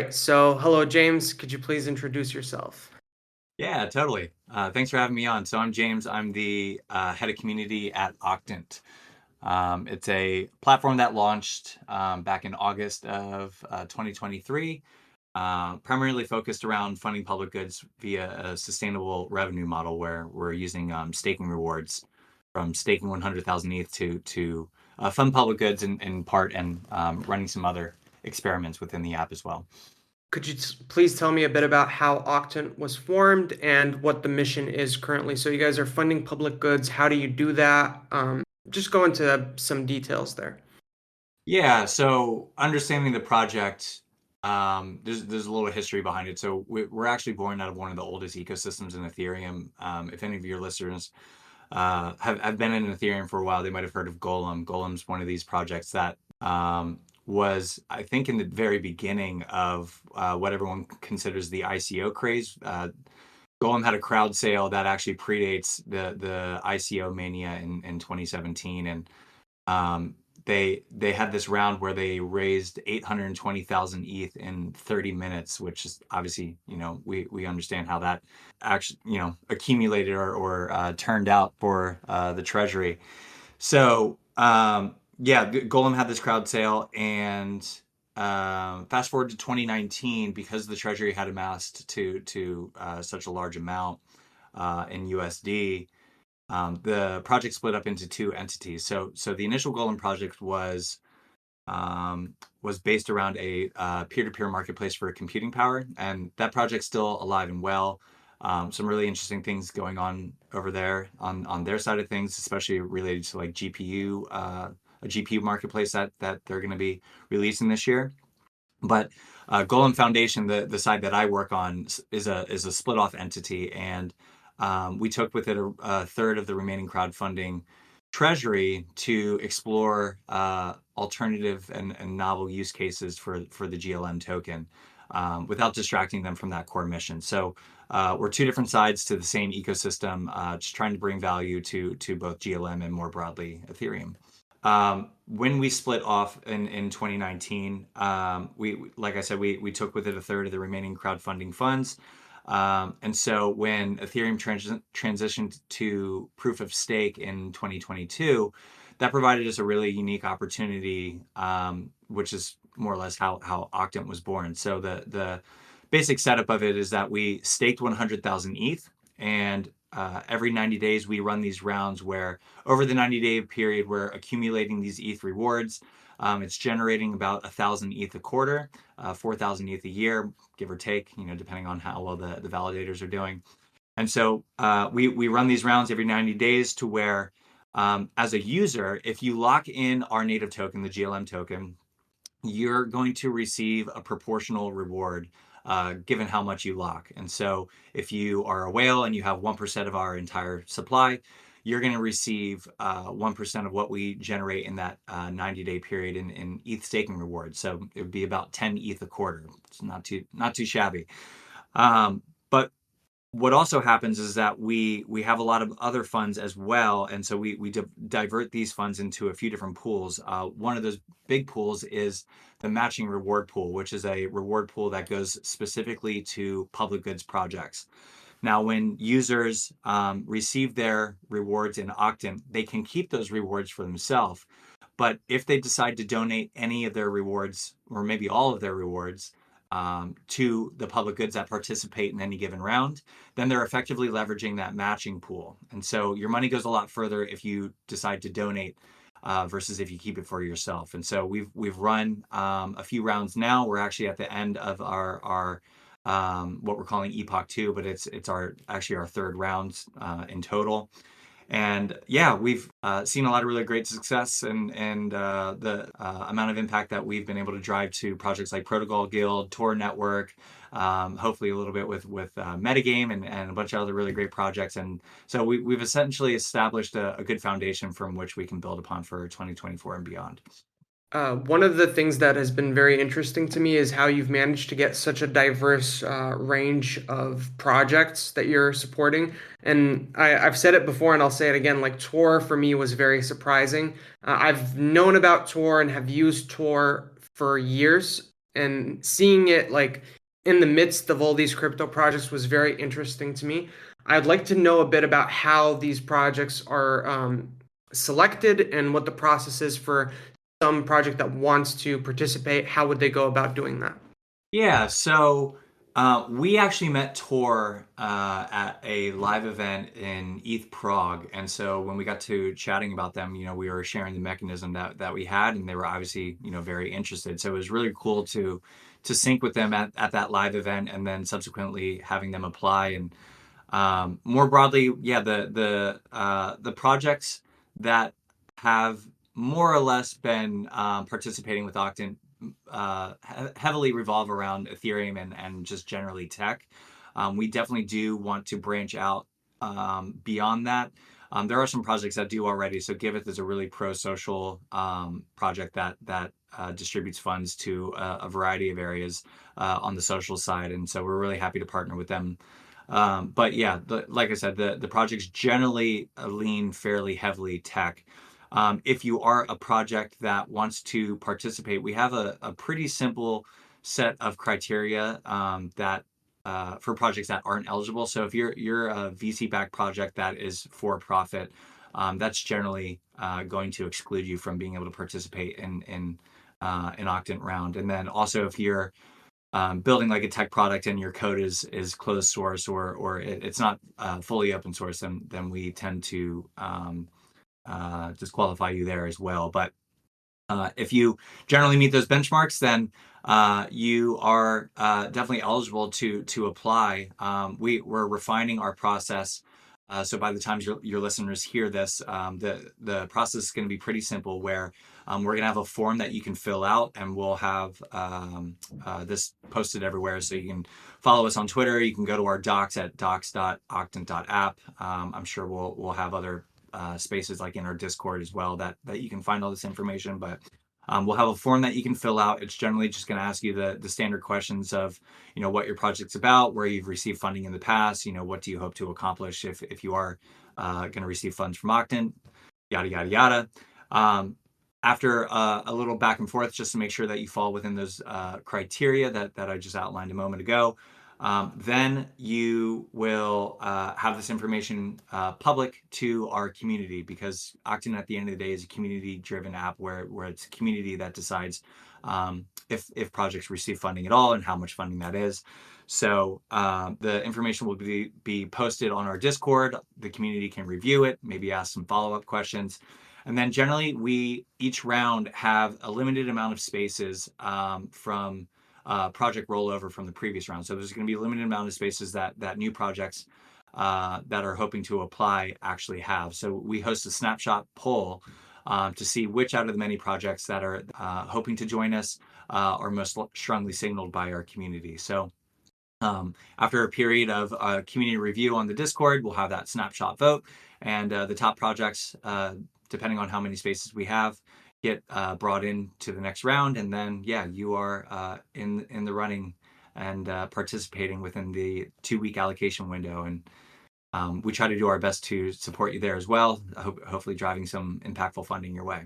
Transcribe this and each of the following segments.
right. So, hello, James. Could you please introduce yourself? Yeah, totally. Thanks for having me on. So I'm James. I'm the head of community at Octant. It's a platform that launched back in August of 2023, primarily focused around funding public goods via a sustainable revenue model where we're using staking rewards from staking 100,000 ETH to fund public goods in part and running some other experiments within the app as well. Could you please tell me a bit about how Octant was formed and what the mission is currently? So, you guys are funding public goods. How do you do that? Just go into some details there. Yeah, so understanding the project, there's a little history behind it. So we're actually born out of one of the oldest ecosystems in Ethereum. If any of your listeners have been in Ethereum for a while, they might have heard of Golem. Golem's one of these projects that was, I think, in the very beginning of what everyone considers the ICO craze. Golem had a crowd sale that actually predates the ICO mania in 2017, and um, they had this round where they raised 820,000 ETH in 30 minutes, which is obviously, we understand how that actually, accumulated or turned out for the treasury. So, yeah, Golem had this crowd sale, and fast forward to 2019, because the treasury had amassed to such a large amount in USD. The project split up into two entities. So the initial Golem project was based around a peer-to-peer marketplace for computing power, and that project's still alive and well. Some really interesting things going on over there on their side of things, especially related to like GPU, a GPU marketplace that they're going to be releasing this year. But Golem Foundation, the side that I work on, is a split off entity, and we took with it a third of the remaining crowdfunding treasury to explore alternative and novel use cases for the GLM token without distracting them from that core mission. So we're two different sides to the same ecosystem, just trying to bring value to both GLM and more broadly Ethereum. When we split off in 2019, like I said, we took with it a third of the remaining crowdfunding funds. And so when Ethereum transitioned to proof of stake in 2022, that provided us a really unique opportunity, which is more or less how Octant was born. So the basic setup of it is that we staked 100,000 ETH, and every 90 days we run these rounds where over the 90-day period we're accumulating these ETH rewards. It's generating about 1,000 ETH a quarter, 4,000 ETH a year, give or take, depending on how well the validators are doing. And so we run these rounds every 90 days to where, as a user, if you lock in our native token, the GLM token, you're going to receive a proportional reward given how much you lock. And so if you are a whale and you have 1% of our entire supply, you're going to receive 1% of what we generate in that 90-day period in ETH staking rewards. So it would be about 10 ETH a quarter. It's not too shabby. But what also happens is that we have a lot of other funds as well, and so we divert these funds into a few different pools. One of those big pools is the matching reward pool, which is a reward pool that goes specifically to public goods projects. Now, when users receive their rewards in Octant, they can keep those rewards for themselves. But if they decide to donate any of their rewards, or maybe all of their rewards, to the public goods that participate in any given round, then they're effectively leveraging that matching pool. And so your money goes a lot further if you decide to donate versus if you keep it for yourself. And so we've run a few rounds now. We're actually at the end of our what we're calling Epoch 2, but it's actually our third round in total. And yeah, we've seen a lot of really great success and the amount of impact that we've been able to drive to projects like Protocol Guild, TOR Network, hopefully a little bit with Metagame and a bunch of other really great projects. And so we've essentially established a good foundation from which we can build upon for 2024 and beyond. One of the things that has been very interesting to me is how you've managed to get such a diverse range of projects that you're supporting. And I've said it before and I'll say it again, like Tor for me was very surprising. I've known about Tor and have used Tor for years. and seeing it like in the midst of all these crypto projects was very interesting to me. I'd like to know a bit about how these projects are selected and what the process is for some project that wants to participate. How would they go about doing that? Yeah, so we actually met Tor at a live event in ETH Prague, and so when we got to chatting about them, we were sharing the mechanism that we had, and they were obviously, very interested. So it was really cool to sync with them at that live event, and then subsequently having them apply. And more broadly, yeah, the projects that have more or less been participating with Octant heavily revolve around Ethereum and just generally tech. We definitely do want to branch out beyond that. There are some projects that do already. So Giveth is a really pro-social project that distributes funds to a variety of areas on the social side, and so we're really happy to partner with them. But yeah, like I said, the projects generally lean fairly heavily tech. If you are a project that wants to participate, we have a pretty simple set of criteria that for projects that aren't eligible. So if you're a VC-backed project that is for profit, that's generally going to exclude you from being able to participate in an Octant round. And then also if you're building like a tech product and your code is closed source or it's not fully open source, then we tend to disqualify you there as well. But if you generally meet those benchmarks, then you are definitely eligible to apply. We're refining our process. So by the time your listeners hear this, the process is going to be pretty simple. Where we're going to have a form that you can fill out, and we'll have this posted everywhere. So you can follow us on Twitter. You can go to our docs at docs.octant.app. I'm sure we'll have other spaces like in our Discord as well that you can find all this information. But we'll have a form that you can fill out. It's generally just going to ask you the standard questions of, what your project's about, where you've received funding in the past, what do you hope to accomplish if you are going to receive funds from Octant, yada, yada, yada. After a little back and forth, just to make sure that you fall within those criteria that I just outlined a moment ago, then you will have this information public to our community, because Octant at the end of the day is a community-driven app where it's a community that decides if projects receive funding at all and how much funding that is. So the information will be posted on our Discord. The community can review it, maybe ask some follow-up questions. And then generally, we each round have a limited amount of spaces from project rollover from the previous round. So there's going to be a limited amount of spaces that new projects that are hoping to apply actually have. So we host a snapshot poll to see which out of the many projects that are hoping to join us are most strongly signaled by our community. So after a period of community review on the Discord, we'll have that snapshot vote, and the top projects, depending on how many spaces we have, get brought in to the next round. And then, yeah, you are in the running and participating within the 2-week allocation window. And we try to do our best to support you there as well, hopefully driving some impactful funding your way.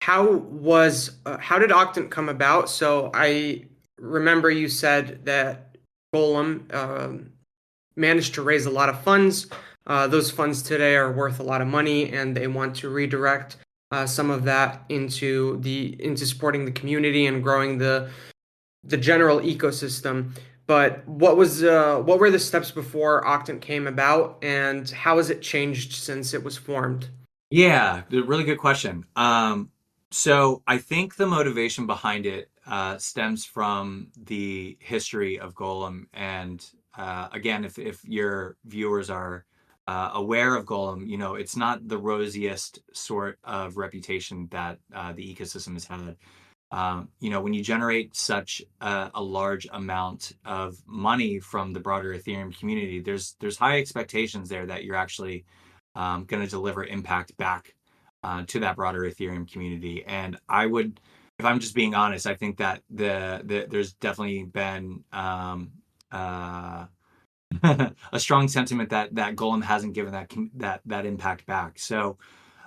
How did Octant come about? So I remember you said that Golem managed to raise a lot of funds. Those funds today are worth a lot of money, and they want to redirect some of that into supporting the community and growing the general ecosystem. But what were the steps before Octant came about, and how has it changed since it was formed? Yeah, really good question. So I think the motivation behind it stems from the history of Golem. And again, if your viewers are aware of Golem, it's not the rosiest sort of reputation that the ecosystem has had. When you generate such a large amount of money from the broader Ethereum community, there's high expectations there that you're actually going to deliver impact back to that broader Ethereum community. And I would, if I'm just being honest, I think that there's definitely been a strong sentiment that Golem hasn't given that impact back. So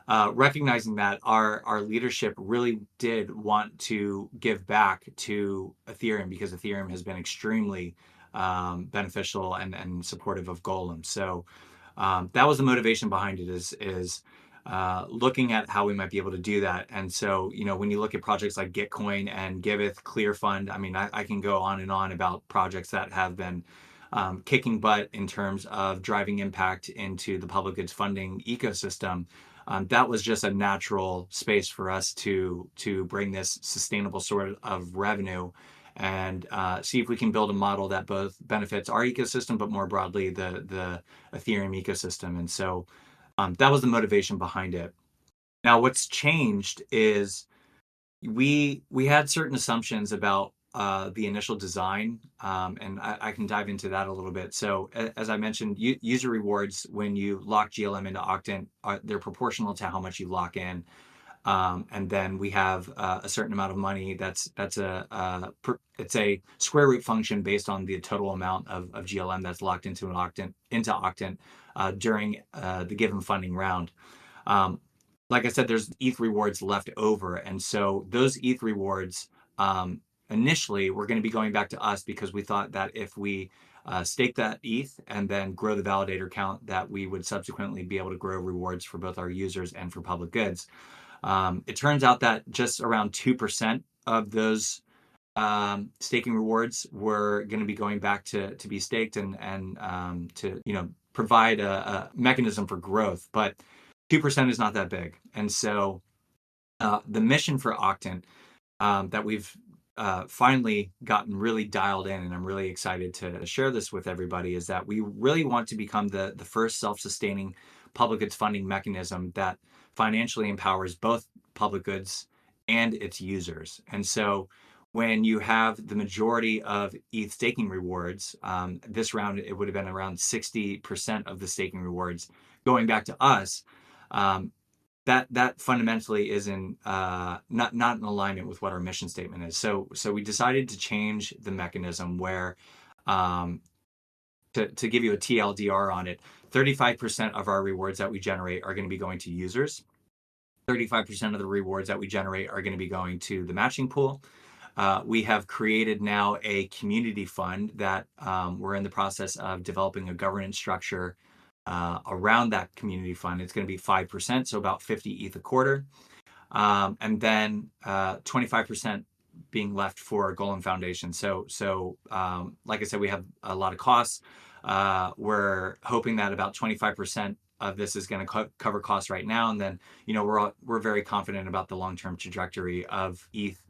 recognizing that our leadership really did want to give back to Ethereum because Ethereum has been extremely beneficial and supportive of Golem. So that was the motivation behind it is looking at how we might be able to do that. And so, when you look at projects like Gitcoin and Giveth, ClearFund, I mean, I can go on and on about projects that have been kicking butt in terms of driving impact into the public goods funding ecosystem. That was just a natural space for us to bring this sustainable sort of revenue and see if we can build a model that both benefits our ecosystem, but more broadly the Ethereum ecosystem. And so that was the motivation behind it. Now, what's changed is we had certain assumptions about the initial design, and I can dive into that a little bit. So, as I mentioned, user rewards when you lock GLM into Octant, they're proportional to how much you lock in. And then we have a certain amount of money it's a square root function based on the total amount of GLM that's locked into Octant during the given funding round. Um, like I said, there's ETH rewards left over, and so those ETH rewards initially were going to be going back to us because we thought that if we stake that ETH and then grow the validator count, that we would subsequently be able to grow rewards for both our users and for public goods. It turns out that just around 2% of those staking rewards were going to be going back to be staked and to provide a mechanism for growth, but 2% is not that big. And so the mission for Octant that we've finally gotten really dialed in, and I'm really excited to share this with everybody, is that we really want to become the first self-sustaining public goods funding mechanism that financially empowers both public goods and its users. And so when you have the majority of ETH staking rewards, this round it would have been around 60% of the staking rewards going back to us. That fundamentally is not in alignment with what our mission statement is. So we decided to change the mechanism where to give you a TLDR on it, 35% of our rewards that we generate are going to be going to users. 35% of the rewards that we generate are going to be going to the matching pool. We have created now a community fund that we're in the process of developing a governance structure around that community fund. It's going to be 5%, so about 50 ETH a quarter. And then 25% being left for Golem Foundation. So like I said, we have a lot of costs. We're hoping that about 25% of this is going to cover costs right now, and then we're very confident about the long-term trajectory of ETH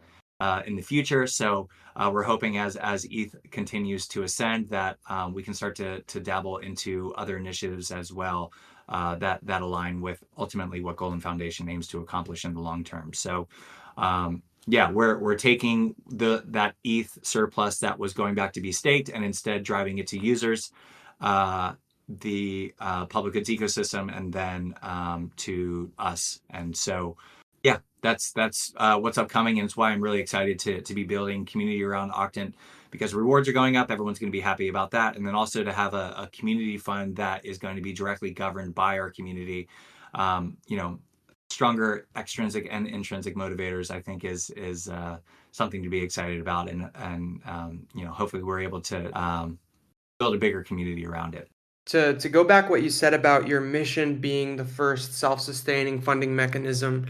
in the future. So we're hoping as ETH continues to ascend that we can start to dabble into other initiatives as well that align with ultimately what Golem Foundation aims to accomplish in the long term. So we're taking that ETH surplus that was going back to be staked and instead driving it to users, the public goods ecosystem, and then to us. And so that's what's upcoming, and it's why I'm really excited to be building community around Octant, because rewards are going up. Everyone's going to be happy about that, and then also to have a community fund that is going to be directly governed by our community. Stronger extrinsic and intrinsic motivators, I think, is something to be excited about, and hopefully we're able to build a bigger community around it. To go back what you said about your mission being the first self-sustaining funding mechanism,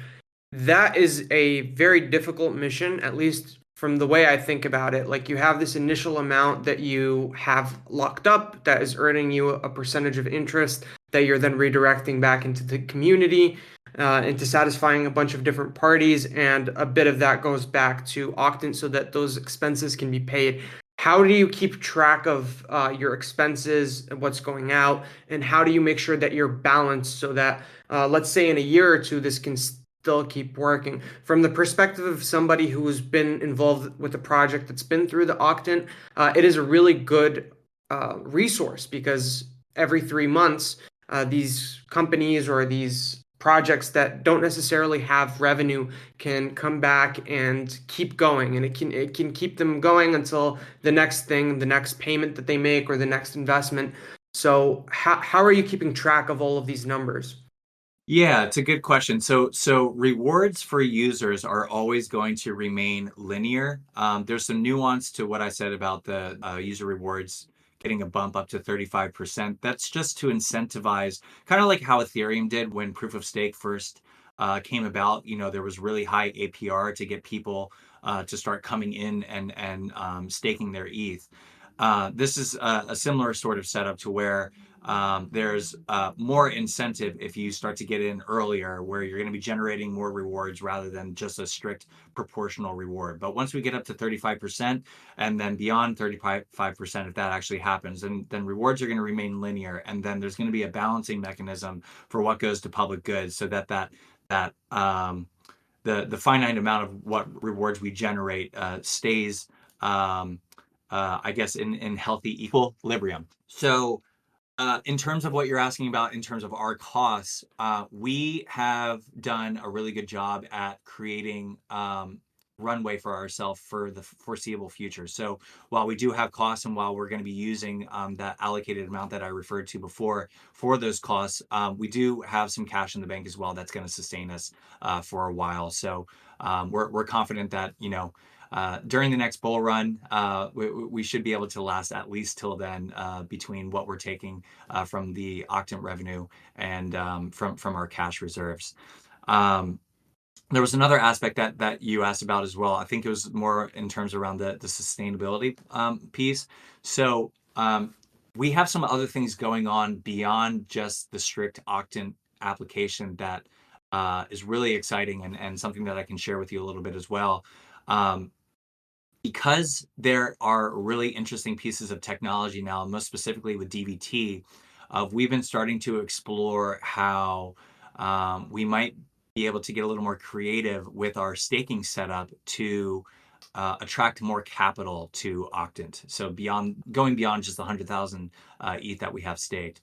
that is a very difficult mission, at least from the way I think about it. Like, you have this initial amount that you have locked up that is earning you a percentage of interest that you're then redirecting back into the community, into satisfying a bunch of different parties, and a bit of that goes back to Octant so that those expenses can be paid. How do you keep track of your expenses and what's going out, and how do you make sure that you're balanced so that, let's say in a year or two, this can still keep working? From the perspective of somebody who's been involved with a project that's been through the Octant, it is a really good resource, because every 3 months, these companies or these projects that don't necessarily have revenue can come back and keep going, and it can keep them going until the next thing, the next payment that they make, or the next investment. So how are you keeping track of all of these numbers? Yeah, it's a good question. So rewards for users are always going to remain linear. There's some nuance to what I said about the user rewards getting a bump up to 35%. That's just to incentivize, kind of like how Ethereum did when proof of stake first came about. You know, there was really high APR to get people to start coming in and staking their ETH. This is a similar sort of setup to where there's more incentive if you start to get in earlier, where you're going to be generating more rewards rather than just a strict proportional reward. But once we get up to 35% and then beyond 35%, if that actually happens, then rewards are going to remain linear. And then there's going to be a balancing mechanism for what goes to public goods so that the finite amount of what rewards we generate stays, I guess, in healthy equilibrium. So in terms of what you're asking about, in terms of our costs, we have done a really good job at creating runway for ourselves for the foreseeable future. So while we do have costs and while we're going to be using that allocated amount that I referred to before for those costs, we do have some cash in the bank as well that's going to sustain us for a while. So we're confident that, during the next bull run, we should be able to last at least till then, between what we're taking from the Octant revenue and from our cash reserves. Um, there was another aspect that you asked about as well. I think it was more in terms around the sustainability piece. So we have some other things going on beyond just the strict Octant application that is really exciting and something that I can share with you a little bit as well. Um, because there are really interesting pieces of technology now, most specifically with DVT, we've been starting to explore how we might be able to get a little more creative with our staking setup to attract more capital to Octant. So going beyond just the 100,000 ETH that we have staked.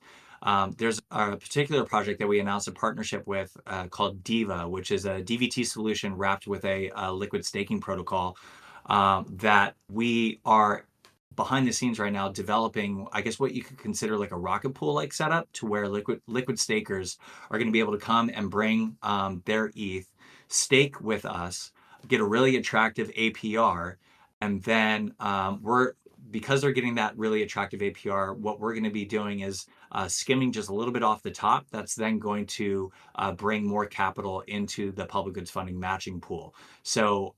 There's a particular project that we announced a partnership with called Diva, which is a DVT solution wrapped with a liquid staking protocol that we are behind the scenes right now developing, I guess, what you could consider like a rocket pool like setup, to where liquid stakers are going to be able to come and bring their ETH, stake with us, get a really attractive APR, and then we're because they're getting that really attractive APR, what we're going to be doing is skimming just a little bit off the top. That's then going to bring more capital into the public goods funding matching pool. So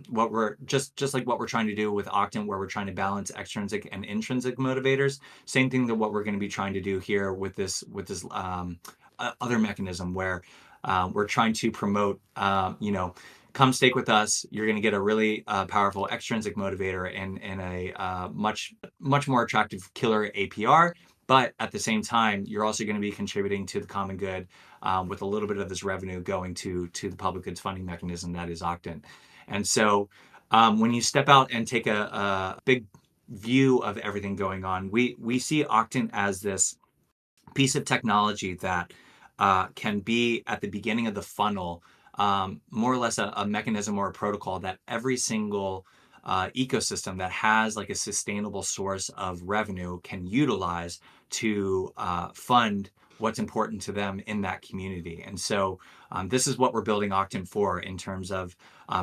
what we're just like what we're trying to do with Octant, where we're trying to balance extrinsic and intrinsic motivators. Same thing that what we're going to be trying to do here with this other mechanism, where we're trying to promote, come stake with us. You're going to get a really powerful extrinsic motivator and a much more attractive killer APR. But at the same time, you're also going to be contributing to the common good with a little bit of this revenue going to the public goods funding mechanism that is Octant. And so when you step out and take a big view of everything going on, we see Octant as this piece of technology that can be at the beginning of the funnel, more or less a mechanism or a protocol that every single ecosystem that has like a sustainable source of revenue can utilize to fund what's important to them in that community. And so this is what we're building Octant for, in terms of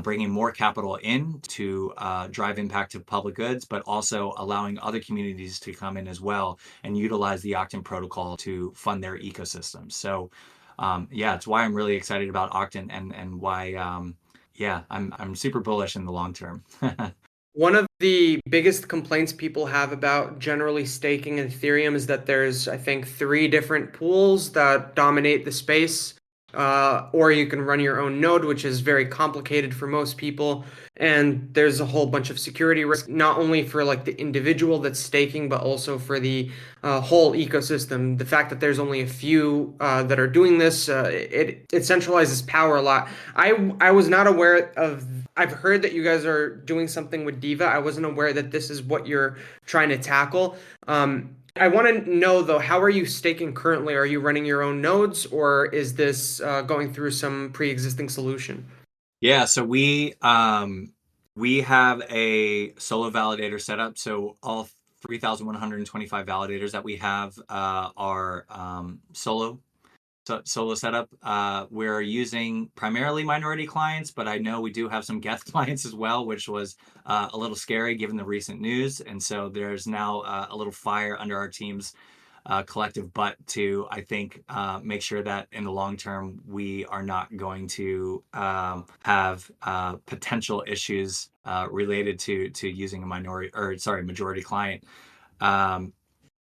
bringing more capital in to drive impact to public goods, but also allowing other communities to come in as well and utilize the Octant protocol to fund their ecosystems. So yeah, it's why I'm really excited about Octant and why yeah, I'm super bullish in the long term. One of the biggest complaints people have about generally staking in Ethereum is that there's, I think, three different pools that dominate the space. Or you can run your own node, which is very complicated for most people. And there's a whole bunch of security risk, not only for like the individual that's staking, but also for the whole ecosystem. The fact that there's only a few that are doing this, it centralizes power a lot. I was not aware of. I've heard that you guys are doing something with Diva. I wasn't aware that this is what you're trying to tackle. I want to know though, how are you staking currently? Are you running your own nodes, or is this going through some pre-existing solution? Yeah, so we have a solo validator set up. So all 3,125 validators that we have are solo. solo setup. We're using primarily minority clients, but I know we do have some Geth clients as well, which was a little scary given the recent news. And so there's now a little fire under our team's collective butt to, I think, make sure that in the long term we are not going to have potential issues related to using a minority or sorry majority client. Um,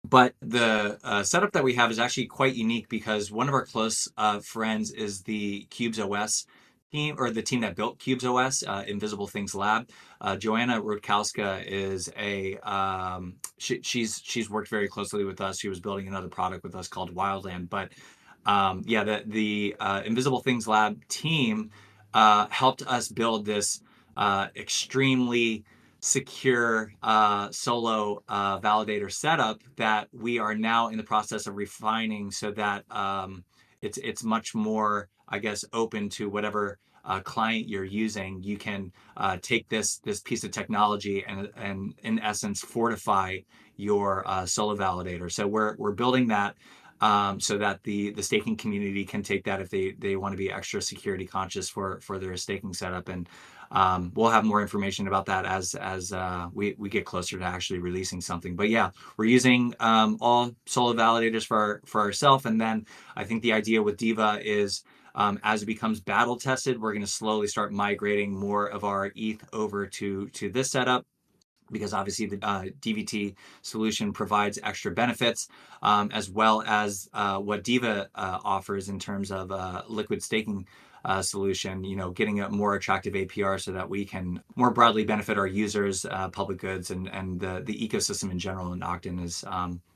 but the setup that we have is actually quite unique because one of our close friends is the Cubes OS team, or the team that built Cubes OS, Invisible Things Lab. Joanna Rutkowska is she's worked very closely with us. She was building another product with us called Wildland. But yeah, the Invisible Things Lab team helped us build this extremely secure solo validator setup that we are now in the process of refining so that it's much more, I guess, open to whatever client you're using. You can take this piece of technology and in essence fortify your solo validator. So we're building that so that the staking community can take that if they want to be extra security conscious for their staking setup. And we'll have more information about that as we get closer to actually releasing something. But yeah, we're using all solo validators for ourselves, and then I think the idea with Diva is as it becomes battle tested, we're going to slowly start migrating more of our ETH over to this setup, because obviously the DVT solution provides extra benefits, as well as what Diva offers in terms of liquid staking solution, getting a more attractive APR so that we can more broadly benefit our users, public goods, and the ecosystem in general. And Octant is,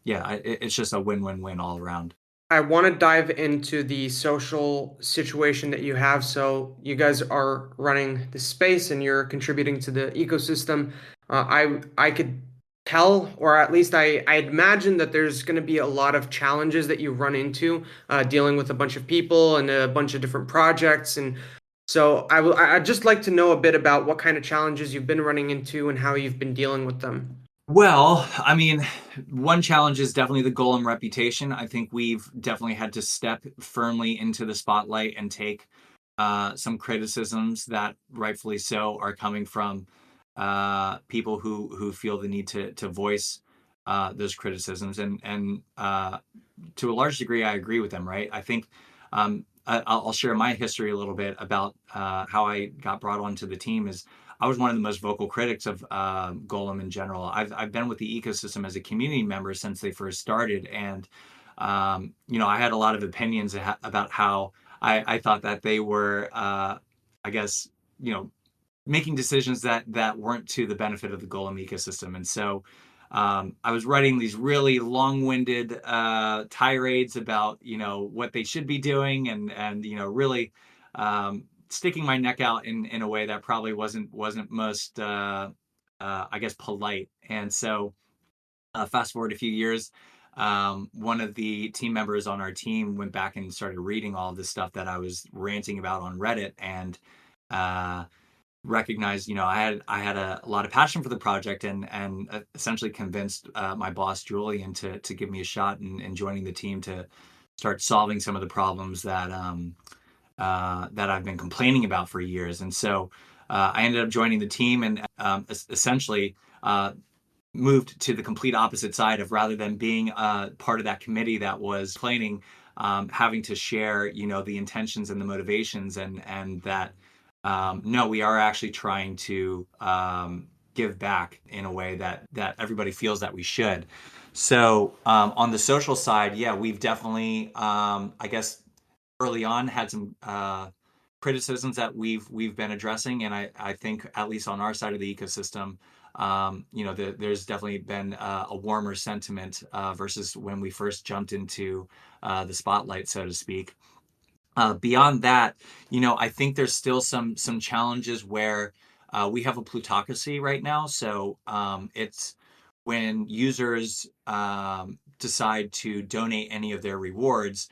yeah, it's just a win-win-win all around. I want to dive into the social situation that you have. So you guys are running the space and you're contributing to the ecosystem. I could tell, or at least I imagine that there's going to be a lot of challenges that you run into dealing with a bunch of people and a bunch of different projects. And so I'd just like to know a bit about what kind of challenges you've been running into and how you've been dealing with them. Well, I mean, one challenge is definitely the Golem reputation. I think we've definitely had to step firmly into the spotlight and take some criticisms that rightfully so are coming from people who feel the need to voice those criticisms. And to a large degree, I agree with them, right? I think I'll share my history a little bit about how I got brought onto the team. Is I was one of the most vocal critics of Golem in general. I've been with the ecosystem as a community member since they first started, and I had a lot of opinions about how I thought that they were, I guess, you know, making decisions that weren't to the benefit of the Golem ecosystem. And so I was writing these really long-winded tirades about what they should be doing, and really sticking my neck out in a way that probably wasn't most I guess polite. And so fast forward a few years, one of the team members on our team went back and started reading all of this stuff that I was ranting about on Reddit, and uh, recognized, I had a lot of passion for the project, and essentially convinced my boss Julian to give me a shot in joining the team to start solving some of the problems that I've been complaining about for years. And so I ended up joining the team and essentially moved to the complete opposite side of, rather than being part of that committee that was complaining, having to share, the intentions and the motivations, and that no, we are actually trying to give back in a way that everybody feels that we should. So on the social side, yeah, we've definitely, I guess, early on had some criticisms that we've been addressing, and I think at least on our side of the ecosystem, there's definitely been a warmer sentiment versus when we first jumped into the spotlight, so to speak. Beyond that, I think there's still some challenges where we have a plutocracy right now. So it's when users decide to donate any of their rewards,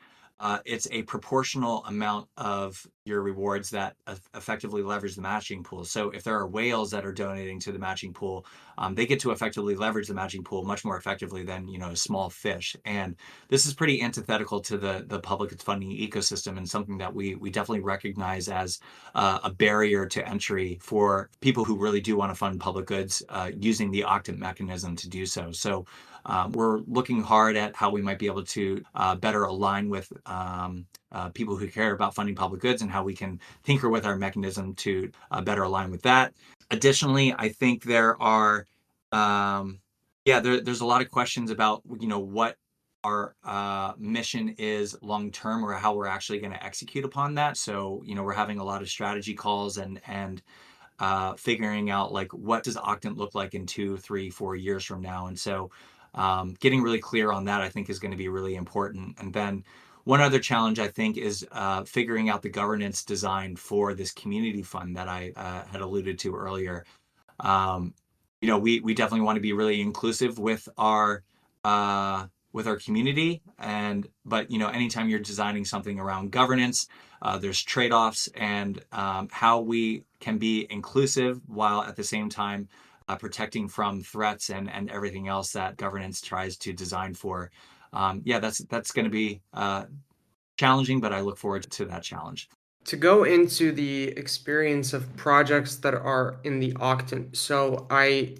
it's a proportional amount of your rewards that effectively leverage the matching pool. So if there are whales that are donating to the matching pool, they get to effectively leverage the matching pool much more effectively than a small fish. And this is pretty antithetical to the public funding ecosystem, and something that we definitely recognize as a barrier to entry for people who really do want to fund public goods using the Octant mechanism to do so. So we're looking hard at how we might be able to better align with people who care about funding public goods, and how we can tinker with our mechanism to better align with that. Additionally, I think there's a lot of questions about what our mission is long term, or how we're actually going to execute upon that. So we're having a lot of strategy calls, and figuring out like what does Octant look like in 2, 3, 4 years from now. And so getting really clear on that, I think, is going to be really important. And then one other challenge, I think, is figuring out the governance design for this community fund that I had alluded to earlier. Um, we definitely want to be really inclusive with our community, but anytime you're designing something around governance, there's trade-offs, and how we can be inclusive while at the same time protecting from threats and everything else that governance tries to design for. That's going to be challenging, but I look forward to that challenge. To go into the experience of projects that are in the Octant. So I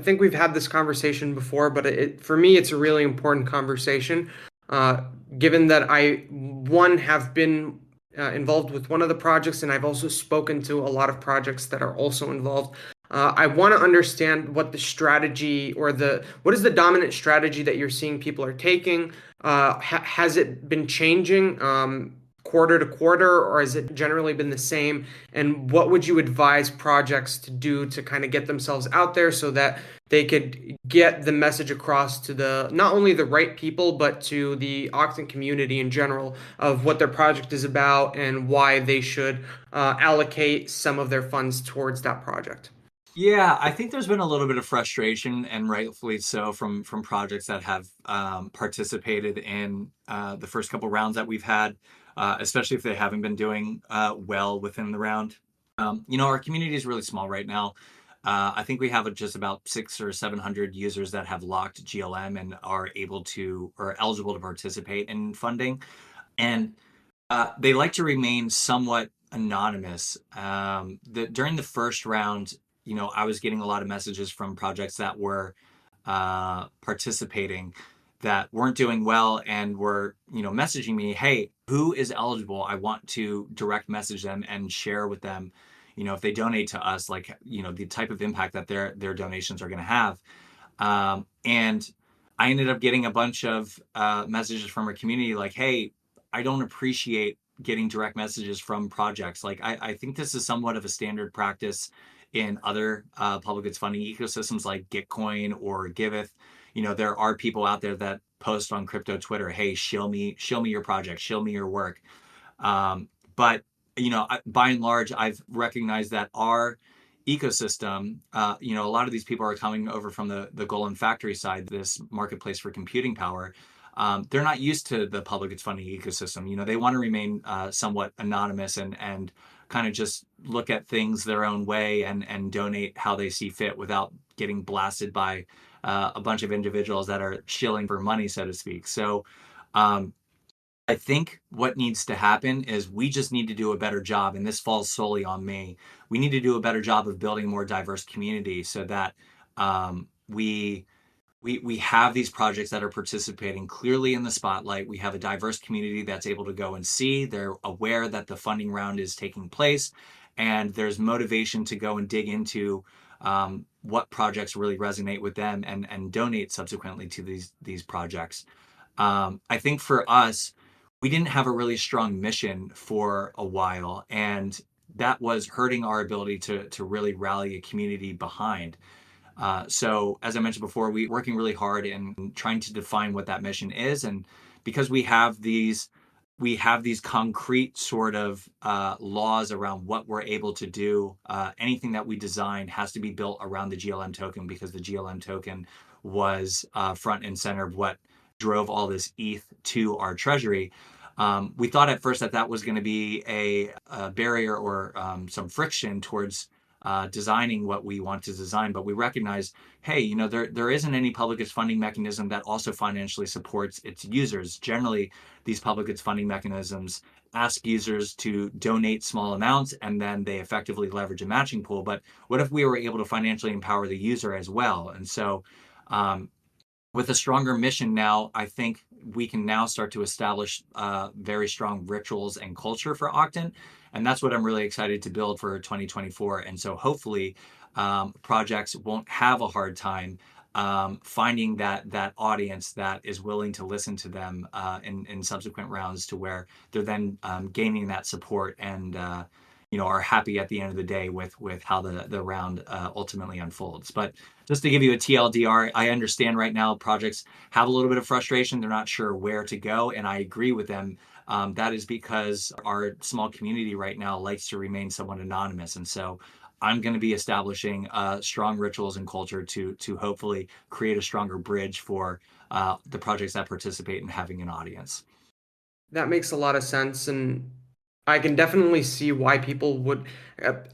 think we've had this conversation before, but for me it's a really important conversation. Uh, Given that I one have been involved with one of the projects, and I've also spoken to a lot of projects that are also involved. I want to understand what the strategy, or what is the dominant strategy that you're seeing people are taking. Has it been changing quarter to quarter, or has it generally been the same? And what would you advise projects to do to kind of get themselves out there so that they could get the message across to the not only the right people, but to the Octant community in general, of what their project is about and why they should allocate some of their funds towards that project? Yeah, I think there's been a little bit of frustration, and rightfully so, from projects that have participated in the first couple rounds that we've had, especially if they haven't been doing well within the round. Our community is really small right now. I think we have just about 600 or 700 users that have locked GLM and are able to, or eligible to participate in funding. And they like to remain somewhat anonymous. During the first round, I was getting a lot of messages from projects that were participating that weren't doing well, and were, messaging me, "Hey, who is eligible? I want to direct message them and share with them, if they donate to us, like, the type of impact that their donations are going to have." And I ended up getting a bunch of messages from our community like, "Hey, I don't appreciate getting direct messages from projects. Like, I think this is somewhat of a standard practice in other public goods funding ecosystems like Gitcoin or Giveth. There are people out there that post on crypto Twitter, 'Hey, show me your project, show me your work.'" But by and large, I've recognized that our ecosystem, a lot of these people are coming over from the Golem factory side, this marketplace for computing power. They're not used to the public goods funding ecosystem. They want to remain somewhat anonymous, and kind of just look at things their own way, and donate how they see fit without getting blasted by a bunch of individuals that are shilling for money, so to speak. So um, I think what needs to happen is we just need to do a better job, and this falls solely on me. We need to do a better job of building a more diverse community, so that we have these projects that are participating clearly in the spotlight. We have a diverse community that's able to go and see. They're aware that the funding round is taking place, and there's motivation to go and dig into what projects really resonate with them, and donate subsequently to these projects. I think for us, we didn't have a really strong mission for a while, and that was hurting our ability to really rally a community behind. So as I mentioned before, we're working really hard in trying to define what that mission is, and because we have these concrete sort of laws around what we're able to do. Anything that we design has to be built around the GLM token, because the GLM token was front and center of what drove all this ETH to our treasury. We thought at first that that was going to be a barrier or some friction towards designing what we want to design, but we recognized, hey, there isn't any public goods funding mechanism that also financially supports its users. Generally, these public goods funding mechanisms ask users to donate small amounts and then they effectively leverage a matching pool. But what if we were able to financially empower the user as well? And so um, with a stronger mission now, I think we can now start to establish very strong rituals and culture for Octant. And that's what I'm really excited to build for 2024. And so hopefully projects won't have a hard time finding that audience that is willing to listen to them in subsequent rounds, to where they're then gaining that support and are happy at the end of the day with how the round ultimately unfolds. But just to give you a TLDR, I understand right now projects have a little bit of frustration. They're not sure where to go, and I agree with them. That is because our small community right now likes to remain somewhat anonymous, and so I'm going to be establishing strong rituals and culture to hopefully create a stronger bridge for the projects that participate in having an audience. That makes a lot of sense, and I can definitely see why people would.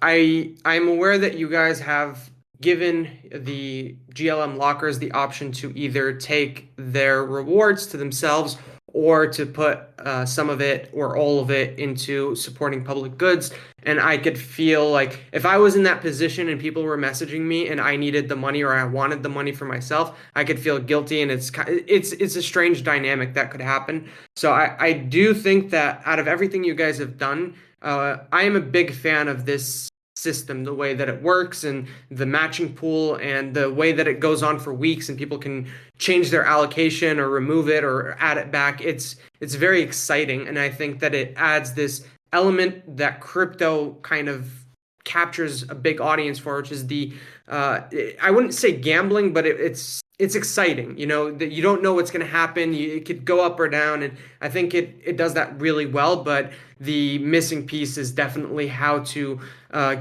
I'm aware that you guys have given the GLM lockers the option to either take their rewards to themselves or to put some of it or all of it into supporting public goods. And I could feel like if I was in that position and people were messaging me and I needed the money or I wanted the money for myself, I could feel guilty, and it's a strange dynamic that could happen. So I do think that out of everything you guys have done, I am a big fan of this system, the way that it works and the matching pool and the way that it goes on for weeks and people can change their allocation or remove it or add it back. It's very exciting, and I think that it adds this element that crypto kind of captures a big audience for, which is the I wouldn't say gambling, but it's exciting. You know that you don't know what's going to happen. It could go up or down, and I think it does that really well. But the missing piece is definitely how to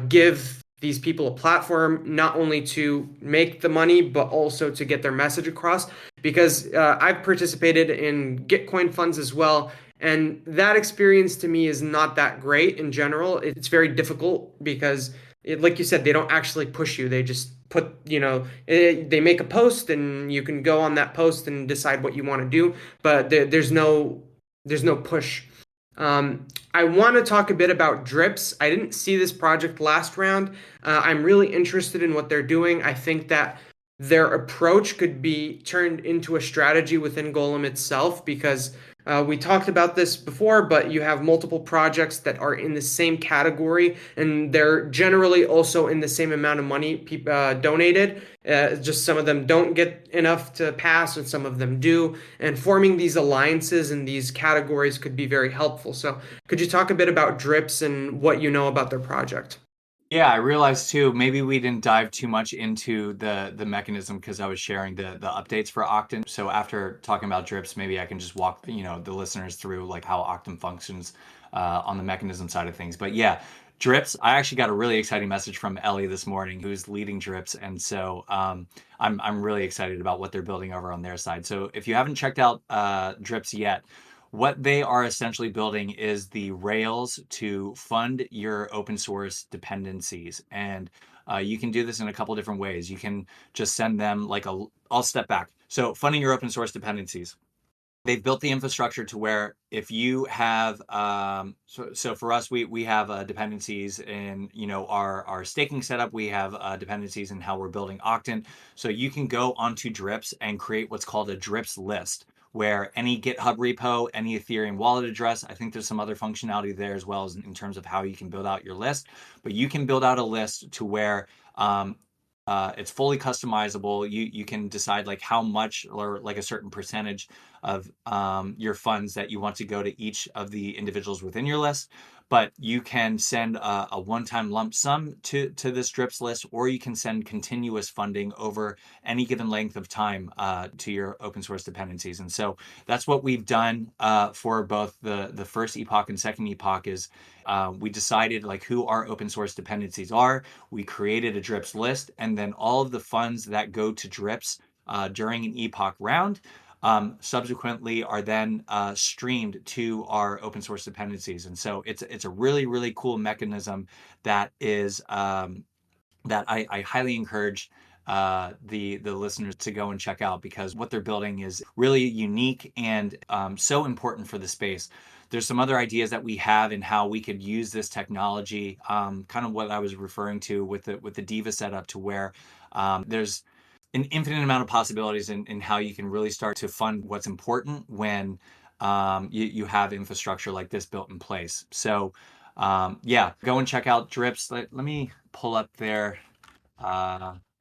give these people a platform, not only to make the money, but also to get their message across. Because I've participated in Gitcoin funds as well. And that experience to me is not that great in general. It's very difficult because, like you said, they don't actually push you. They just put, they make a post and you can go on that post and decide what you want to do. But there's no push. I want to talk a bit about Drips. I didn't see this project last round. I'm really interested in what they're doing. I think that their approach could be turned into a strategy within Golem itself because we talked about this before, but you have multiple projects that are in the same category and they're generally also in the same amount of money donated. Just some of them don't get enough to pass and some of them do. And forming these alliances in these categories could be very helpful. So, could you talk a bit about Drips and what you know about their project? Yeah, I realized too, maybe we didn't dive too much into the mechanism because I was sharing the updates for Octant. So after talking about drips, maybe I can just walk, the listeners through like how Octant functions on the mechanism side of things. But yeah, drips, I actually got a really exciting message from Ellie this morning, who's leading drips. And so I'm really excited about what they're building over on their side. So if you haven't checked out drips yet, what they are essentially building is the rails to fund your open source dependencies. And you can do this in a couple different ways. You can just send them I'll step back. So funding your open source dependencies. They've built the infrastructure to where if you have, so for us, we have dependencies in, our staking setup. We have dependencies in how we're building Octant. So you can go onto Drips and create what's called a Drips list, where any GitHub repo, any Ethereum wallet address, I think there's some other functionality there as well as in terms of how you can build out your list. But you can build out a list to where it's fully customizable. You can decide like how much or like a certain percentage of your funds that you want to go to each of the individuals within your list. But you can send a one-time lump sum to this drips list, or you can send continuous funding over any given length of time to your open source dependencies. And so that's what we've done for both the first epoch and second epoch is we decided like who our open source dependencies are. We created a drips list, and then all of the funds that go to drips during an epoch round subsequently are then streamed to our open source dependencies. And so it's a really, really cool mechanism that is that I highly encourage the listeners to go and check out, because what they're building is really unique and so important for the space. There's some other ideas that we have in how we could use this technology, kind of what I was referring to with the Diva setup, to where there's an infinite amount of possibilities in how you can really start to fund what's important when you have infrastructure like this built in place. So yeah, go and check out Drips. Let me pull up their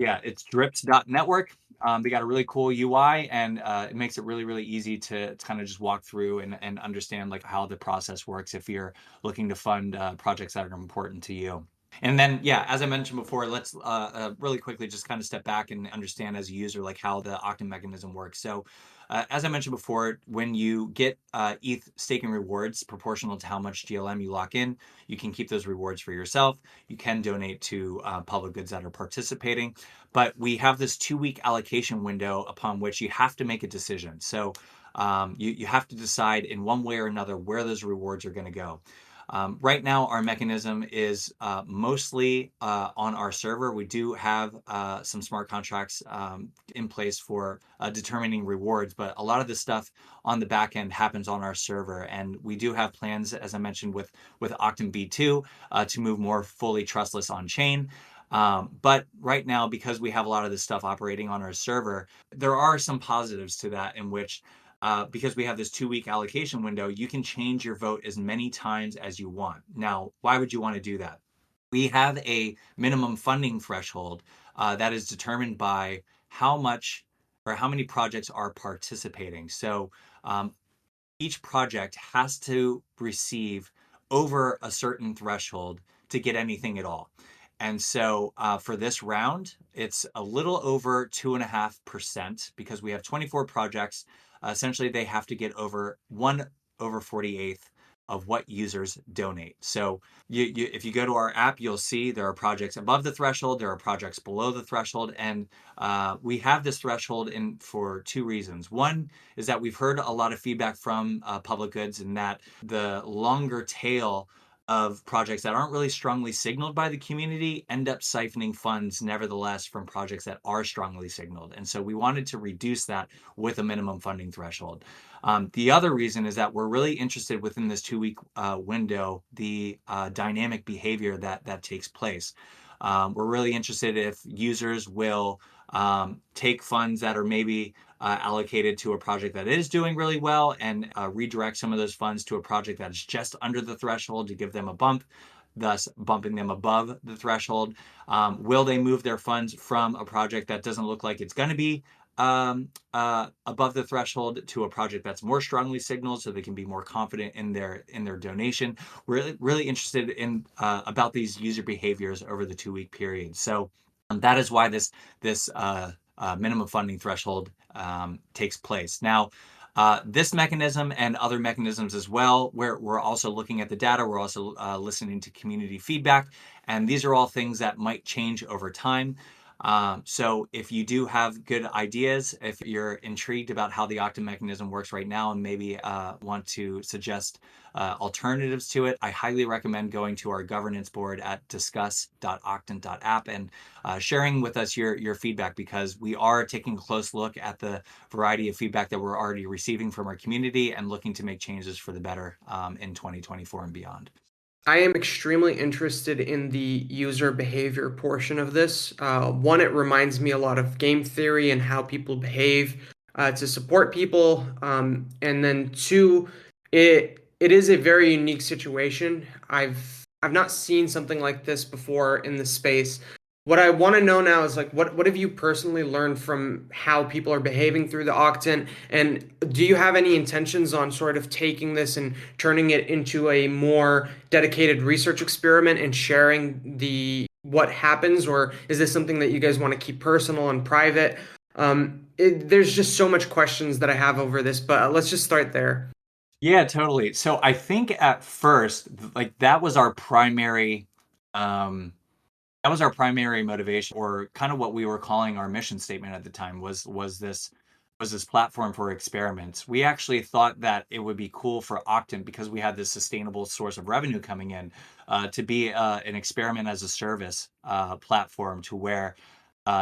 yeah, it's drips.network. They got a really cool UI, and it makes it really, really easy to kind of just walk through and understand like how the process works if you're looking to fund projects that are important to you. And then, yeah, as I mentioned before, let's really quickly just kind of step back and understand as a user like how the Octant mechanism works. So, as I mentioned before, when you get ETH staking rewards proportional to how much GLM you lock in, you can keep those rewards for yourself. You can donate to public goods that are participating. But we have this 2 week allocation window upon which you have to make a decision. So, you have to decide in one way or another where those rewards are going to go. Right now, our mechanism is mostly on our server. We do have some smart contracts in place for determining rewards, but a lot of the stuff on the back end happens on our server. And we do have plans, as I mentioned, with Octant V2 to move more fully trustless on chain. But right now, because we have a lot of this stuff operating on our server, there are some positives to that, in which because we have this 2 week allocation window, you can change your vote as many times as you want. Now, why would you want to do that? We have a minimum funding threshold that is determined by how much or how many projects are participating. So um, each project has to receive over a certain threshold to get anything at all. And so for this round, it's a little over 2.5%, because we have 24 projects. Essentially, they have to get over 1/48th of what users donate. So if you go to our app, you'll see there are projects above the threshold, there are projects below the threshold, and we have this threshold in for two reasons. One is that we've heard a lot of feedback from public goods, and that the longer tail of projects that aren't really strongly signaled by the community end up siphoning funds nevertheless from projects that are strongly signaled. And so we wanted to reduce that with a minimum funding threshold. The other reason is that we're really interested within this 2 week window, the dynamic behavior that takes place. We're really interested if users will take funds that are maybe allocated to a project that is doing really well and redirect some of those funds to a project that is just under the threshold to give them a bump, thus bumping them above the threshold. Will they move their funds from a project that doesn't look like it's going to be above the threshold to a project that's more strongly signaled, so they can be more confident in their donation? We're really interested in about these user behaviors over the 2 week period. So that is why this minimum funding threshold takes place. Now, this mechanism and other mechanisms as well, where we're also looking at the data, we're also listening to community feedback, and these are all things that might change over time. So if you do have good ideas, if you're intrigued about how the Octant mechanism works right now and maybe want to suggest alternatives to it, I highly recommend going to our governance board at discuss.octant.app and sharing with us your feedback, because we are taking a close look at the variety of feedback that we're already receiving from our community and looking to make changes for the better in 2024 and beyond. I am extremely interested in the user behavior portion of this. One, it reminds me a lot of game theory and how people behave to support people. And then two, it is a very unique situation. I've not seen something like this before in the space. What I want to know now is like what have you personally learned from how people are behaving through the Octant, and do you have any intentions on sort of taking this and turning it into a more dedicated research experiment and sharing the what happens, or is this something that you guys want to keep personal and private? There's just so much questions that I have over this, but let's just start there. Yeah, totally. So I think at first, like um, that was our primary motivation, or kind of what we were calling our mission statement at the time, was this was this platform for experiments. We actually thought that it would be cool for Octant, because we had this sustainable source of revenue coming in, to be an experiment as a service platform, to where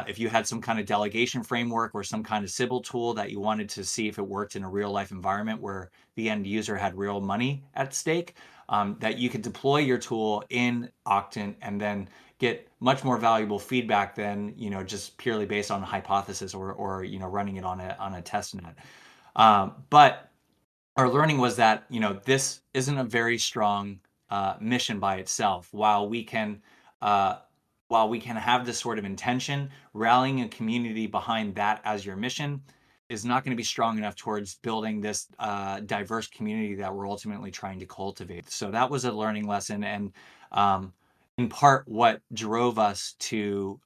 if you had some kind of delegation framework or some kind of Sybil tool that you wanted to see if it worked in a real life environment where the end user had real money at stake, that you could deploy your tool in Octant and then get much more valuable feedback than just purely based on a hypothesis, or running it on a test net. But our learning was that this isn't a very strong mission by itself. Uh, while we can have this sort of intention, rallying a community behind that as your mission is not going to be strong enough towards building this diverse community that we're ultimately trying to cultivate. So that was a learning lesson, and in part what drove us to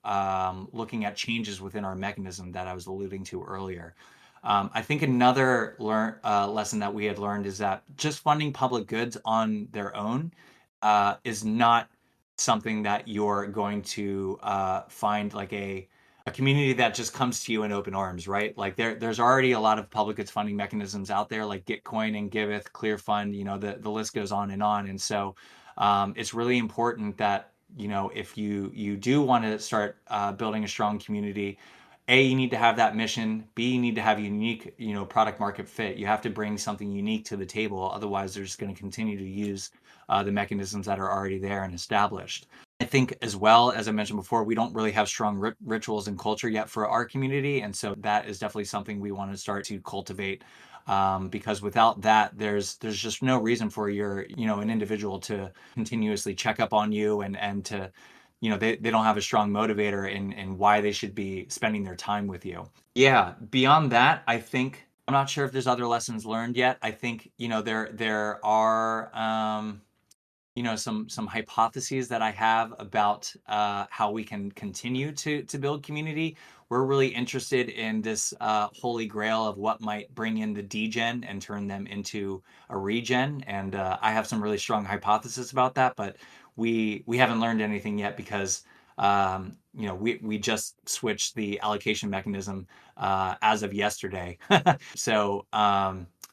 looking at changes within our mechanism that I was alluding to earlier. I think another lesson that we had learned is that just funding public goods on their own is not something that you're going to find like a community that just comes to you in open arms, right? Like there's already a lot of public goods funding mechanisms out there, like Gitcoin and Giveth, ClearFund, the list goes on. And so it's really important that, if you do want to start building a strong community, A, you need to have that mission. B, you need to have unique, product market fit. You have to bring something unique to the table. Otherwise, they're just going to continue to use the mechanisms that are already there and established. I think, as well, as I mentioned before, we don't really have strong rituals and culture yet for our community. And so that is definitely something we want to start to cultivate. Because without that, there's just no reason for an individual to continuously check up on you, and to, they don't have a strong motivator in why they should be spending their time with you. Yeah, beyond that, I think I'm not sure if there's other lessons learned yet. I think, there are some hypotheses that I have about how we can continue to build community. We're really interested in this holy grail of what might bring in the degen and turn them into a regen, and I have some really strong hypotheses about that, but we haven't learned anything yet, because we just switched the allocation mechanism as of yesterday. So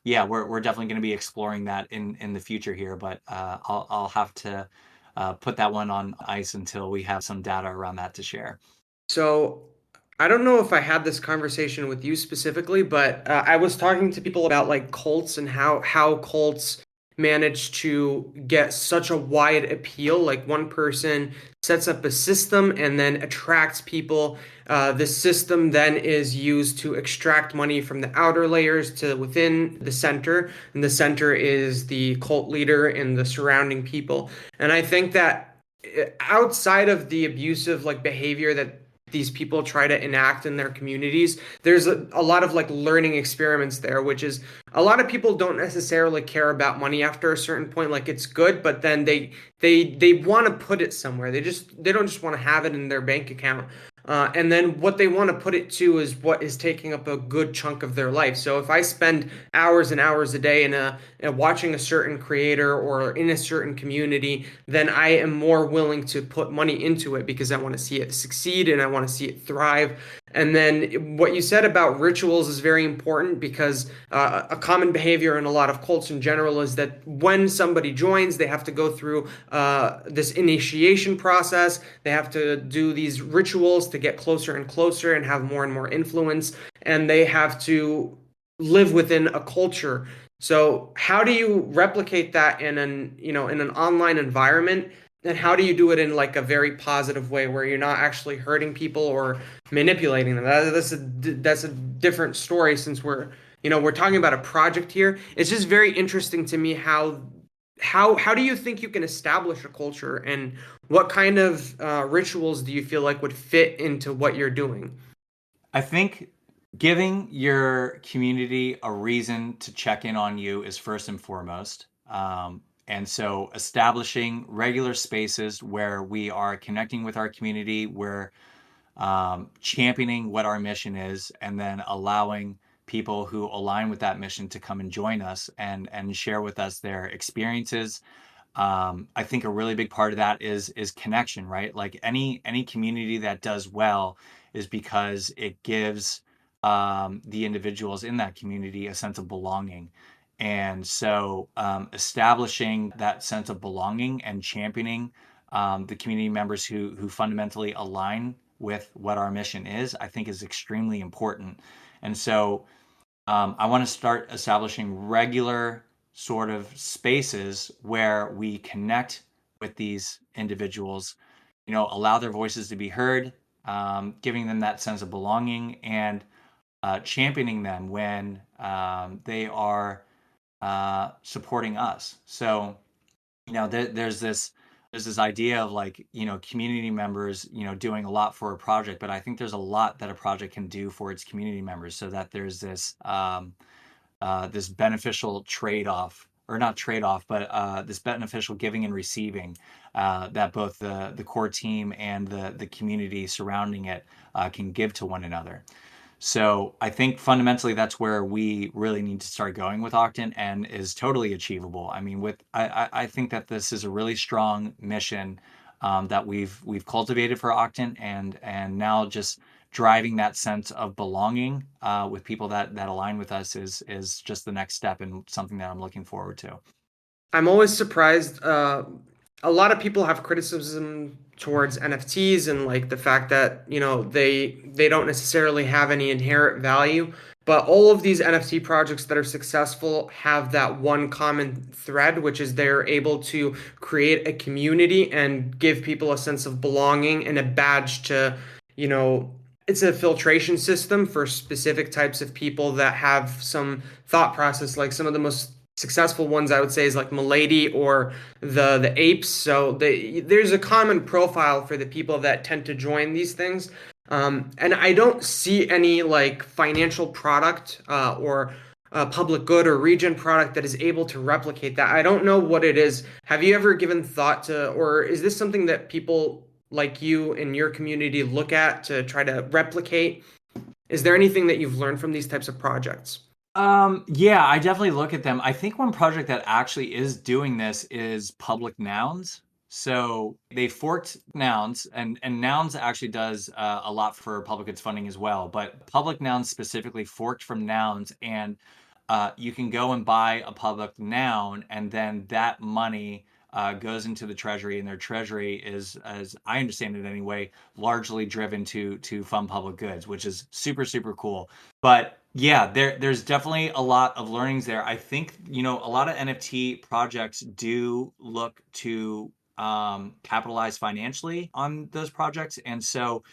yeah, we're definitely going to be exploring that in the future here, but I'll have to put that one on ice until we have some data around that to share. So I don't know if I had this conversation with you specifically, but I was talking to people about like cults and how cults manage to get such a wide appeal. Like one person sets up a system and then attracts people. This system then is used to extract money from the outer layers to within the center, and the center is the cult leader and the surrounding people. And I think that outside of the abusive like behavior that these people try to enact in their communities, there's a lot of like learning experiments there, which is a lot of people don't necessarily care about money after a certain point. Like it's good, but then they want to put it somewhere. They don't just want to have it in their bank account. And then what they want to put it to is what is taking up a good chunk of their life. So if I spend hours and hours a day in watching a certain creator or in a certain community, then I am more willing to put money into it because I want to see it succeed and I want to see it thrive. And then what you said about rituals is very important because a common behavior in a lot of cults in general is that when somebody joins, they have to go through this initiation process. They have to do these rituals to get closer and closer and have more and more influence. And they have to live within a culture. So how do you replicate that in an online environment? And how do you do it in like a very positive way where you're not actually hurting people or manipulating them? That's a different story since we're talking about a project here. It's just very interesting to me how do you think you can establish a culture and what kind of rituals do you feel like would fit into what you're doing? I think giving your community a reason to check in on you is first and foremost. And so establishing regular spaces where we are connecting with our community, where championing what our mission is, and then allowing people who align with that mission to come and join us and share with us their experiences. I think a really big part of that is connection, right? Like any community that does well is because it gives the individuals in that community a sense of belonging. And so, establishing that sense of belonging and championing the community members who fundamentally align with what our mission is, I think is extremely important. And so, I want to start establishing regular sort of spaces where we connect with these individuals, allow their voices to be heard, giving them that sense of belonging, and championing them when they are supporting us. So, there's this idea of like, community members, doing a lot for a project, but I think there's a lot that a project can do for its community members, so that there's this beneficial trade-off, or not trade-off, but this beneficial giving and receiving, that both the core team and the community surrounding it can give to one another. So I think fundamentally that's where we really need to start going with Octant, and is totally achievable. I mean, I think that this is a really strong mission that we've cultivated for Octant, and now just driving that sense of belonging with people that align with us is just the next step, and something that I'm looking forward to. I'm always surprised. A lot of people have criticism towards NFTs and like the fact that, they don't necessarily have any inherent value. But all of these NFT projects that are successful have that one common thread, which is they're able to create a community and give people a sense of belonging and a badge to, you know, it's a filtration system for specific types of people that have some thought process. Like some of the most successful ones I would say is like Milady or the apes. So there's a common profile for the people that tend to join these things. And I don't see any like financial product or public good or region product that is able to replicate that. I don't know what it is. Have you ever given thought to, or is this something that people like you in your community look at to try to replicate? Is there anything that you've learned from these types of projects? Yeah, I definitely look at them. I think one project that actually is doing this is Public Nouns. So they forked Nouns, and Nouns actually does a lot for public goods funding as well. But Public Nouns specifically forked from Nouns, and you can go and buy a public noun, and then that money goes into the treasury, and their treasury is, as I understand it anyway, largely driven to fund public goods, which is super, super cool. But yeah, there's definitely a lot of learnings there. I think, a lot of NFT projects do look to capitalize financially on those projects. And so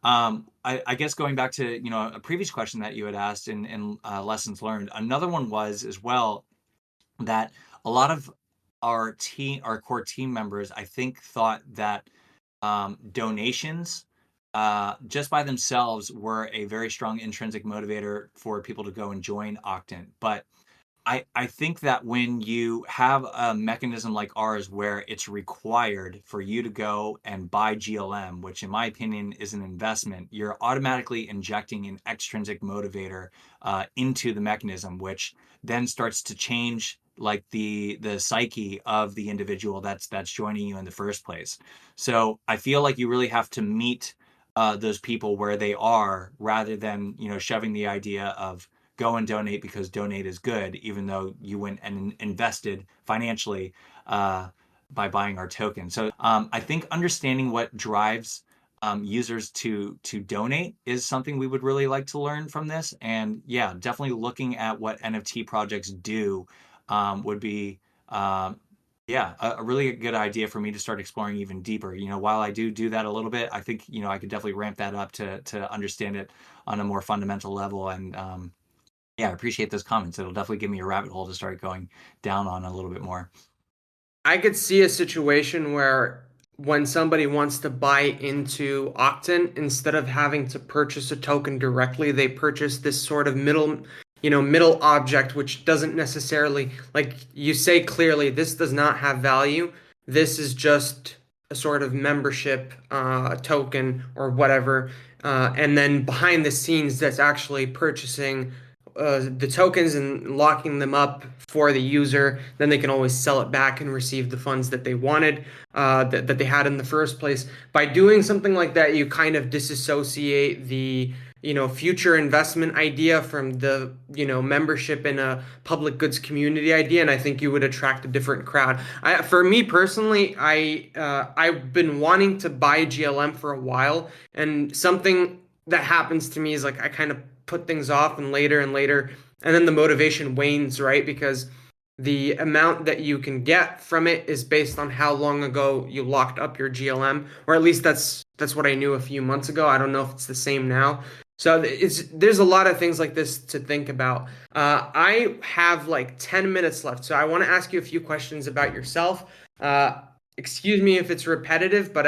I guess going back to, a previous question that you had asked in lessons learned, another one was as well that a lot of our core team members, I think, thought that donations just by themselves were a very strong intrinsic motivator for people to go and join Octant. But I think that when you have a mechanism like ours where it's required for you to go and buy GLM, which in my opinion is an investment, you're automatically injecting an extrinsic motivator into the mechanism, which then starts to change like the psyche of the individual that's joining you in the first place. So I feel like you really have to meet those people where they are, rather than shoving the idea of go and donate because donate is good, even though you went and invested financially by buying our token. So I think understanding what drives users to donate is something we would really like to learn from this. And yeah, definitely looking at what NFT projects do would be yeah, a really good idea for me to start exploring even deeper. While I do that a little bit, I think I could definitely ramp that up to understand it on a more fundamental level. And yeah, I appreciate those comments. It'll definitely give me a rabbit hole to start going down on a little bit more. I could see a situation where when somebody wants to buy into Octant, instead of having to purchase a token directly, they purchase this sort of middle object, which doesn't necessarily, like you say clearly, this does not have value. This is just a sort of membership token or whatever. And then behind the scenes, that's actually purchasing the tokens and locking them up for the user. Then they can always sell it back and receive the funds that they wanted, that they had in the first place. By doing something like that, you kind of disassociate future investment idea from the, membership in a public goods community idea, and I think you would attract a different crowd. For me personally, I've been wanting to buy GLM for a while, and something that happens to me is like I kind of put things off and later, and then the motivation wanes, right? Because the amount that you can get from it is based on how long ago you locked up your GLM, or at least that's what I knew a few months ago. I don't know if it's the same now. So there's a lot of things like this to think about. I have like 10 minutes left, so I want to ask you a few questions about yourself. Uh, Excuse me if it's repetitive, but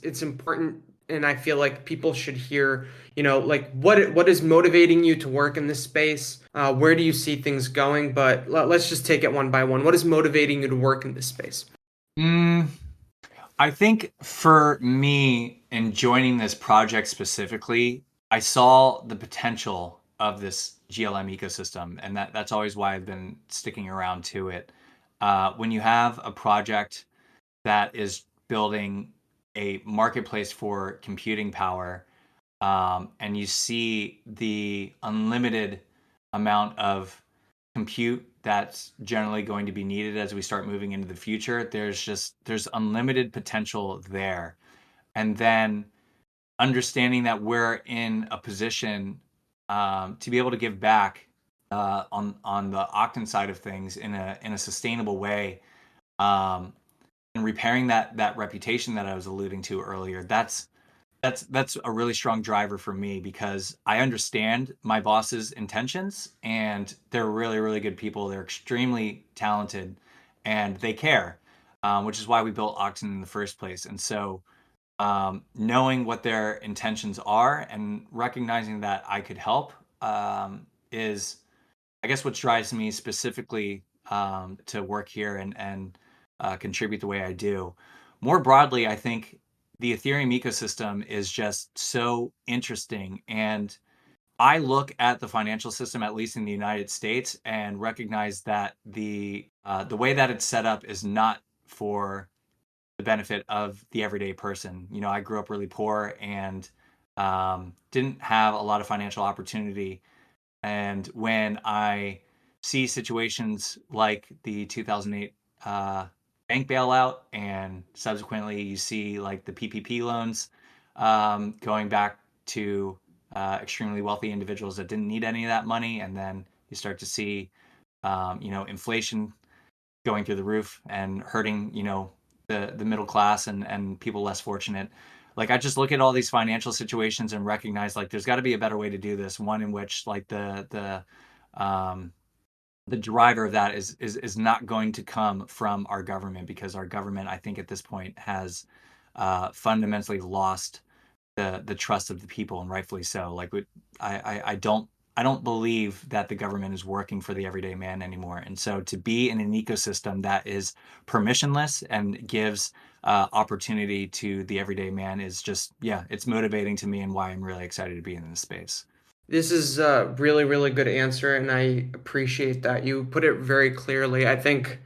it's important, and I feel like people should hear, like what is motivating you to work in this space? Where do you see things going? But let's just take it one by one. What is motivating you to work in this space? Mm, I think for me in joining this project specifically, I saw the potential of this GLM ecosystem, and that's always why I've been sticking around to it. When you have a project that is building a marketplace for computing power, and you see the unlimited amount of compute that's generally going to be needed as we start moving into the future, there's unlimited potential there. And then understanding that we're in a position to be able to give back on the Octant side of things in a sustainable way, um, and repairing that reputation that I was alluding to earlier. That's a really strong driver for me because I understand my boss's intentions, and they're really, really good people. They're extremely talented and they care, which is why we built Octant in the first place. And so, knowing what their intentions are and recognizing that I could help, is, I guess, what drives me specifically, to work here and contribute the way I do. More broadly, I think the Ethereum ecosystem is just so interesting. And I look at the financial system, at least in the United States, and recognize that the way that it's set up is not for the benefit of the everyday person. You know, I grew up really poor and didn't have a lot of financial opportunity. And when I see situations like the 2008 bank bailout, and subsequently you see like the PPP loans, going back to extremely wealthy individuals that didn't need any of that money, and then you start to see, inflation going through the roof and hurting, the middle class and people less fortunate. Like, I just look at all these financial situations and recognize like there's got to be a better way to do this. One in which like um, the driver of that is not going to come from our government, because our government, I think, at this point has fundamentally lost the trust of the people, and rightfully so. Like, I don't believe that the government is working for the everyday man anymore. And so to be in an ecosystem that is permissionless and gives opportunity to the everyday man is just, yeah, it's motivating to me, and why I'm really excited to be in this space. This is a really, really good answer, and I appreciate that. You put it very clearly. I think,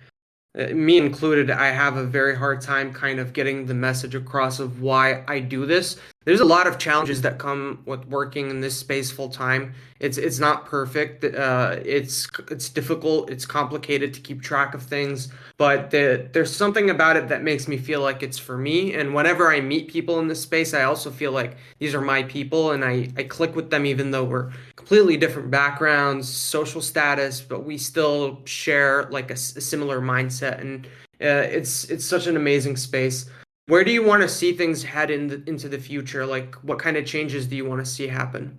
me included, I have a very hard time kind of getting the message across of why I do this. There's a lot of challenges that come with working in this space full time. It's not perfect. It's difficult. It's complicated to keep track of things, but there's something about it that makes me feel like it's for me. And whenever I meet people in this space, I also feel like these are my people, and I click with them even though we're completely different backgrounds, social status, but we still share like a similar mindset, and it's such an amazing space. Where do you want to see things head into the future? Like, what kind of changes do you want to see happen?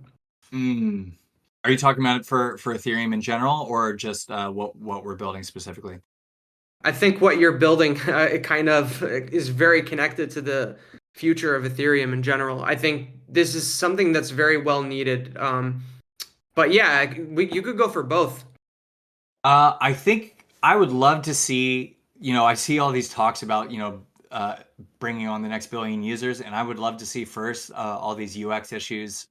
Mm. Are you talking about it for Ethereum in general, or just what we're building specifically? I think what you're building, it kind of is very connected to the future of Ethereum in general. I think this is something that's very well needed. But yeah, you could go for both. I think I would love to see, I see all these talks about, bringing on the next billion users, and I would love to see first all these UX issues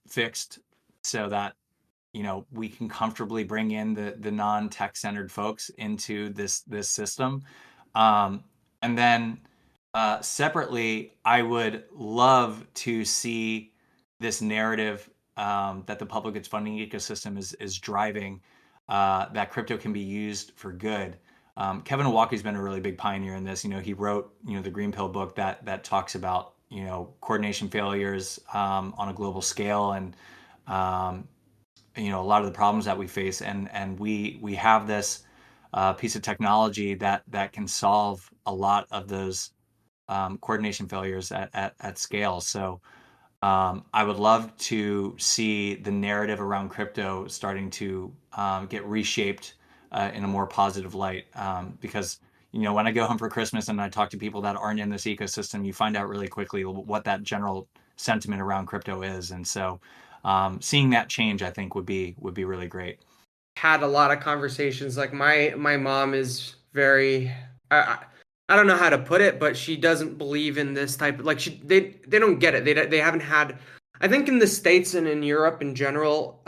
fixed, so that, we can comfortably bring in the non-tech centered folks into this system. Um, and then separately, I would love to see this narrative that the public goods funding ecosystem is driving, that crypto can be used for good. Kevin Owocki's been a really big pioneer in this. He wrote the Green Pill book that talks about coordination failures on a global scale, and um, a lot of the problems that we face, and we have this piece of technology that can solve a lot of those coordination failures at scale. So I would love to see the narrative around crypto starting to get reshaped in a more positive light. Because when I go home for Christmas and I talk to people that aren't in this ecosystem, you find out really quickly what that general sentiment around crypto is. And so, seeing that change, I think would be really great. Had a lot of conversations. Like my mom is very I don't know how to put it, but she doesn't believe in this type of like they don't get it. They haven't had I think in the States and in Europe in general,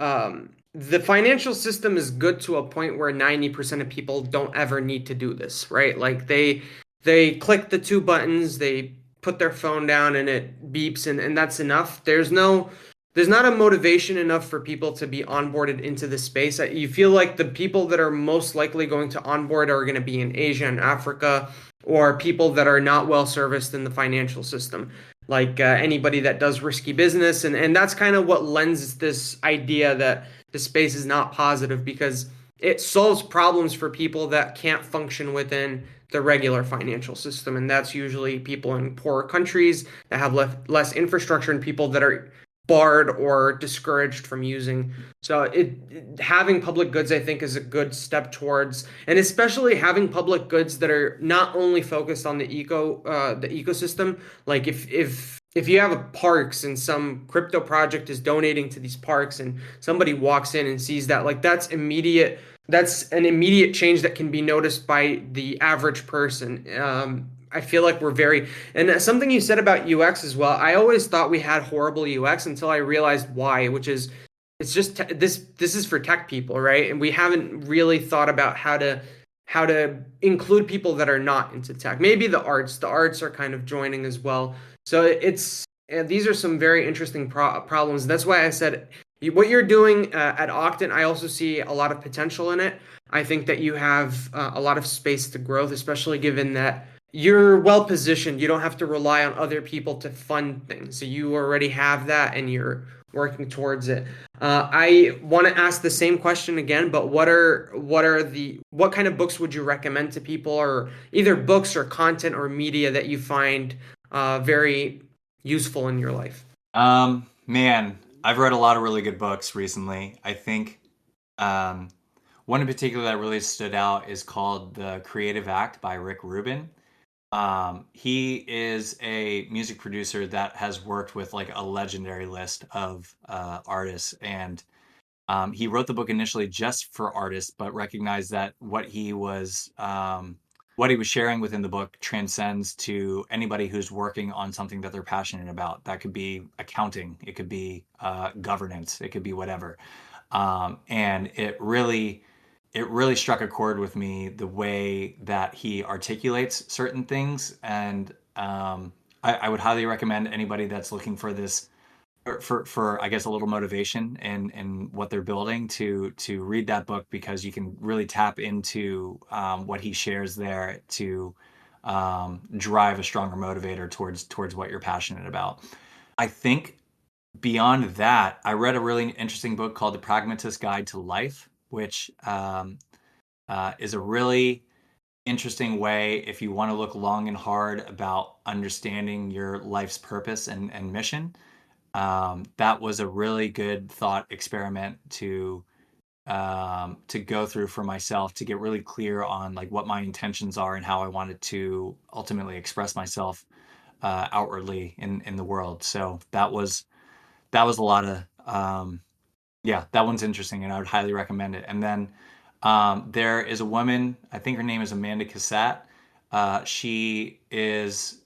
the financial system is good to a point where 90% of people don't ever need to do this, right? Like they click the two buttons, they put their phone down and it beeps and that's enough. There's not a motivation enough for people to be onboarded into this space. You feel like the people that are most likely going to onboard are going to be in Asia and Africa, or people that are not well serviced in the financial system, like anybody that does risky business. And that's kind of what lends this idea that the space is not positive because it solves problems for people that can't function within the regular financial system. And that's usually people in poorer countries that have less infrastructure and people that are barred or discouraged from using. So having public goods, I think, is a good step towards, and especially having public goods that are not only focused on the ecosystem. Like if you have a parks and some crypto project is donating to these parks and somebody walks in and sees that, like that's an immediate change that can be noticed by the average person. I feel like we're very, and something you said about UX as well. I always thought we had horrible UX until I realized why, which is it's just this is for tech people, right? And we haven't really thought about how to include people that are not into tech. Maybe the arts are kind of joining as well. So these are some very interesting problems. That's why I said what you're doing at Octant, I also see a lot of potential in it. I think that you have a lot of space to growth, especially given that you're well positioned. You don't have to rely on other people to fund things. So you already have that and you're working towards it. I want to ask the same question again, but what kind of books would you recommend to people, or either books or content or media that you find very useful in your life? Man, I've read a lot of really good books recently. I think um, one in particular that really stood out is called The Creative Act by Rick Rubin. He is a music producer that has worked with like a legendary list of artists, and he wrote the book initially just for artists, but recognized that what he was sharing within the book transcends to anybody who's working on something that they're passionate about. That could be accounting, it could be governance, it could be whatever. And it really struck a chord with me the way that he articulates certain things, and I would highly recommend anybody that's looking for this for I guess a little motivation in what they're building to read that book, because you can really tap into what he shares there to drive a stronger motivator towards what you're passionate about. I think beyond that, I read a really interesting book called The Pragmatist Guide to Life, which is a really interesting way if you want to look long and hard about understanding your life's purpose and mission. That was a really good thought experiment to go through for myself, to get really clear on like what my intentions are and how I wanted to ultimately express myself outwardly in the world. So that was a lot of yeah, that one's interesting, and I would highly recommend it. And then there is a woman, I think her name is Amanda Cassatt. She was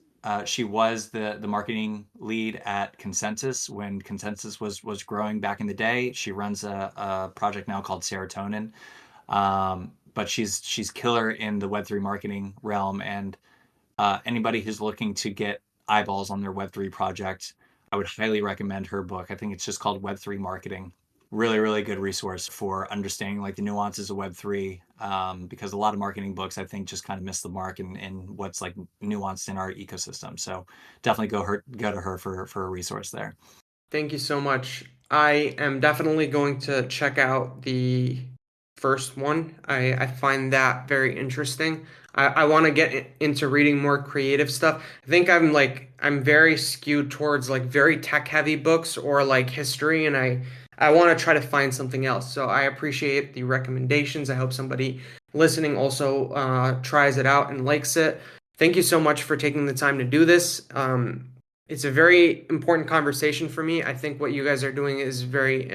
the marketing lead at Consensus when Consensus was growing back in the day. She runs a project now called Serotonin, but she's killer in the Web3 marketing realm. And anybody who's looking to get eyeballs on their Web3 project, I would highly recommend her book. I think it's just called Web3 Marketing. Really, really good resource for understanding like the nuances of Web3. Because a lot of marketing books, I think, just kind of miss the mark in what's like nuanced in our ecosystem. So definitely go to her for a resource there. Thank you so much. I am definitely going to check out the first one. I find that very interesting. I want to get into reading more creative stuff. I think I'm very skewed towards like very tech heavy books or like history, and I want to try to find something else. So I appreciate the recommendations. I hope somebody listening also tries it out and likes it. Thank you so much for taking the time to do this. It's a very important conversation for me. I think what you guys are doing is very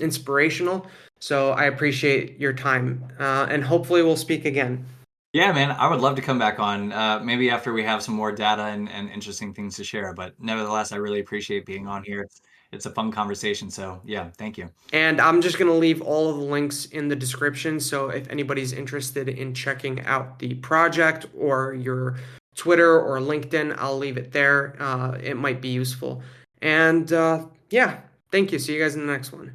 inspirational. So I appreciate your time, and hopefully we'll speak again. Yeah, man, I would love to come back on, maybe after we have some more data and interesting things to share. But nevertheless, I really appreciate being on here. It's a fun conversation. So yeah, thank you. And I'm just going to leave all of the links in the description. So if anybody's interested in checking out the project or your Twitter or LinkedIn, I'll leave it there. It might be useful. And yeah, thank you. See you guys in the next one.